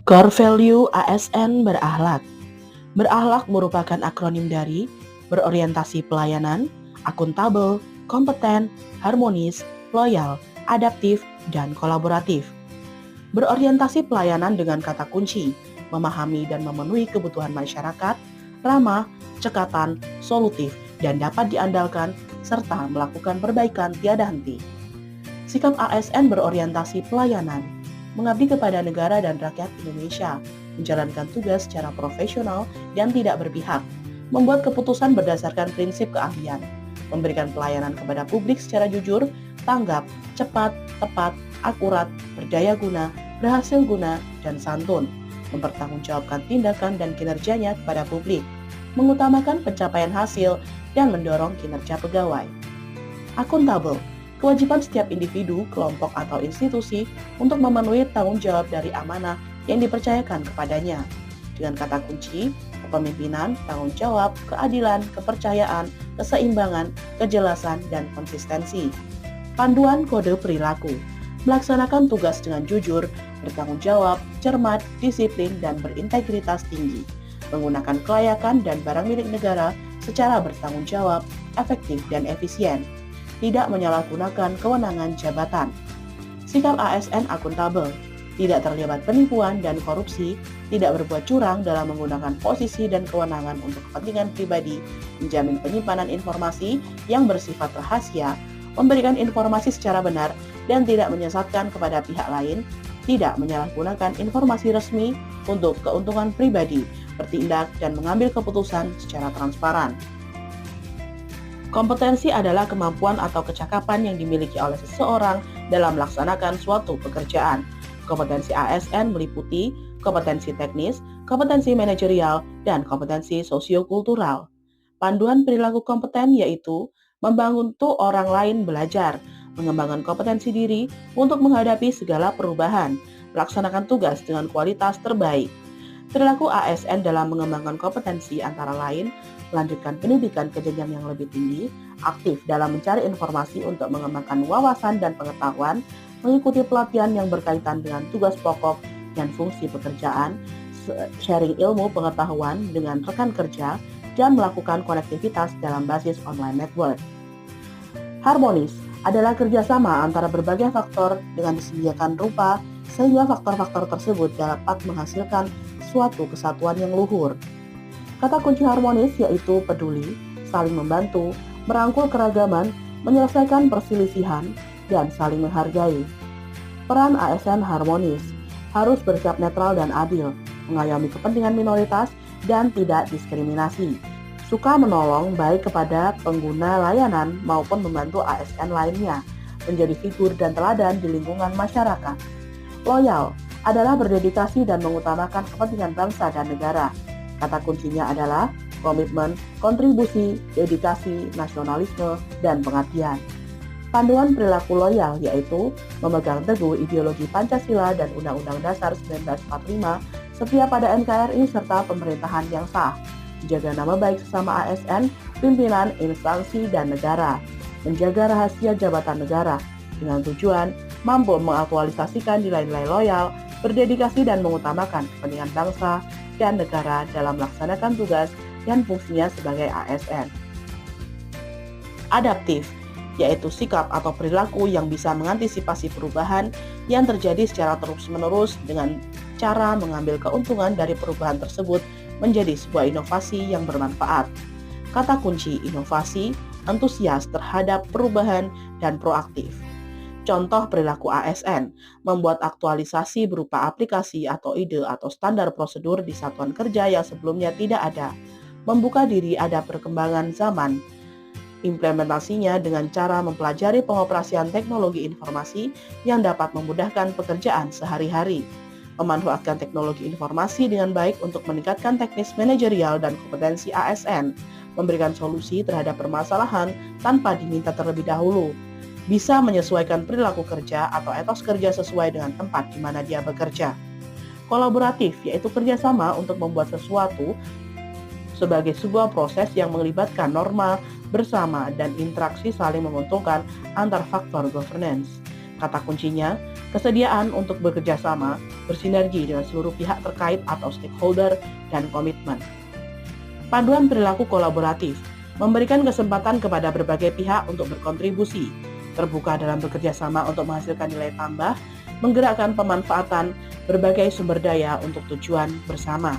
Core Value ASN berakhlak. Berakhlak merupakan akronim dari berorientasi pelayanan, akuntabel, kompeten, harmonis, loyal, adaptif, dan kolaboratif. Berorientasi pelayanan dengan kata kunci, memahami dan memenuhi kebutuhan masyarakat, ramah, cekatan, solutif, dan dapat diandalkan, serta melakukan perbaikan tiada henti. Sikap ASN berorientasi pelayanan, mengabdi kepada negara dan rakyat Indonesia, menjalankan tugas secara profesional dan tidak berpihak, membuat keputusan berdasarkan prinsip keahlian, memberikan pelayanan kepada publik secara jujur, tanggap, cepat, tepat, akurat, berdaya guna, berhasil guna, dan santun, mempertanggungjawabkan tindakan dan kinerjanya kepada publik, mengutamakan pencapaian hasil, dan mendorong kinerja pegawai. Akuntabel, kewajiban setiap individu, kelompok, atau institusi untuk memenuhi tanggung jawab dari amanah yang dipercayakan kepadanya. Dengan kata kunci, kepemimpinan, tanggung jawab, keadilan, kepercayaan, keseimbangan, kejelasan, dan konsistensi. Panduan kode perilaku, melaksanakan tugas dengan jujur, bertanggung jawab, cermat, disiplin, dan berintegritas tinggi. Menggunakan kelayakan dan barang milik negara secara bertanggung jawab, efektif, dan efisien. Tidak menyalahgunakan kewenangan jabatan. Sikap ASN akuntabel, tidak terlibat penipuan dan korupsi, tidak berbuat curang dalam menggunakan posisi dan kewenangan untuk kepentingan pribadi, menjamin penyimpanan informasi yang bersifat rahasia, memberikan informasi secara benar dan tidak menyesatkan kepada pihak lain, tidak menyalahgunakan informasi resmi untuk keuntungan pribadi, bertindak dan mengambil keputusan secara transparan. Kompetensi adalah kemampuan atau kecakapan yang dimiliki oleh seseorang dalam melaksanakan suatu pekerjaan. Kompetensi ASN meliputi kompetensi teknis, kompetensi manajerial, dan kompetensi sosiokultural. Panduan perilaku kompeten yaitu membantu orang lain belajar, mengembangkan kompetensi diri untuk menghadapi segala perubahan, melaksanakan tugas dengan kualitas terbaik. Perilaku ASN dalam mengembangkan kompetensi antara lain melanjutkan pendidikan ke jenjang yang lebih tinggi, aktif dalam mencari informasi untuk mengembangkan wawasan dan pengetahuan, mengikuti pelatihan yang berkaitan dengan tugas pokok dan fungsi pekerjaan, sharing ilmu pengetahuan dengan rekan kerja, dan melakukan konektivitas dalam basis online network. Harmonis adalah kerjasama antara berbagai faktor dengan disediakan rupa sehingga faktor-faktor tersebut dapat menghasilkan suatu kesatuan yang luhur. Kata kunci harmonis yaitu peduli, saling membantu, merangkul keragaman, menyelesaikan perselisihan, dan saling menghargai. Peran ASN harmonis, harus bersikap netral dan adil, mengayomi kepentingan minoritas, dan tidak diskriminasi. Suka menolong baik kepada pengguna layanan maupun membantu ASN lainnya, menjadi figur dan teladan di lingkungan masyarakat. Loyal adalah berdedikasi dan mengutamakan kepentingan bangsa dan negara. Kata kuncinya adalah komitmen, kontribusi, dedikasi, nasionalisme, dan pengabdian. Panduan perilaku loyal yaitu memegang teguh ideologi Pancasila dan Undang-Undang Dasar 1945 setia pada NKRI serta pemerintahan yang sah, menjaga nama baik sesama ASN, pimpinan, instansi, dan negara, menjaga rahasia jabatan negara, dengan tujuan mampu mengaktualisasikan nilai-nilai loyal, berdedikasi dan mengutamakan kepentingan bangsa dan negara dalam melaksanakan tugas dan fungsinya sebagai ASN. Adaptif, yaitu sikap atau perilaku yang bisa mengantisipasi perubahan yang terjadi secara terus-menerus dengan cara mengambil keuntungan dari perubahan tersebut menjadi sebuah inovasi yang bermanfaat. Kata kunci inovasi, antusias terhadap perubahan dan proaktif. Contoh perilaku ASN, membuat aktualisasi berupa aplikasi atau ide atau standar prosedur di satuan kerja yang sebelumnya tidak ada, membuka diri ada perkembangan zaman, implementasinya dengan cara mempelajari pengoperasian teknologi informasi yang dapat memudahkan pekerjaan sehari-hari, memanfaatkan teknologi informasi dengan baik untuk meningkatkan teknis manajerial dan kompetensi ASN, memberikan solusi terhadap permasalahan tanpa diminta terlebih dahulu, bisa menyesuaikan perilaku kerja atau etos kerja sesuai dengan tempat di mana dia bekerja. Kolaboratif, yaitu kerjasama untuk membuat sesuatu sebagai sebuah proses yang melibatkan norma bersama dan interaksi saling menguntungkan antar faktor governance. Kata kuncinya, kesediaan untuk bekerja sama, bersinergi dengan seluruh pihak terkait atau stakeholder, dan komitmen. Panduan perilaku kolaboratif memberikan kesempatan kepada berbagai pihak untuk berkontribusi, terbuka dalam bekerja sama untuk menghasilkan nilai tambah, menggerakkan pemanfaatan berbagai sumber daya untuk tujuan bersama.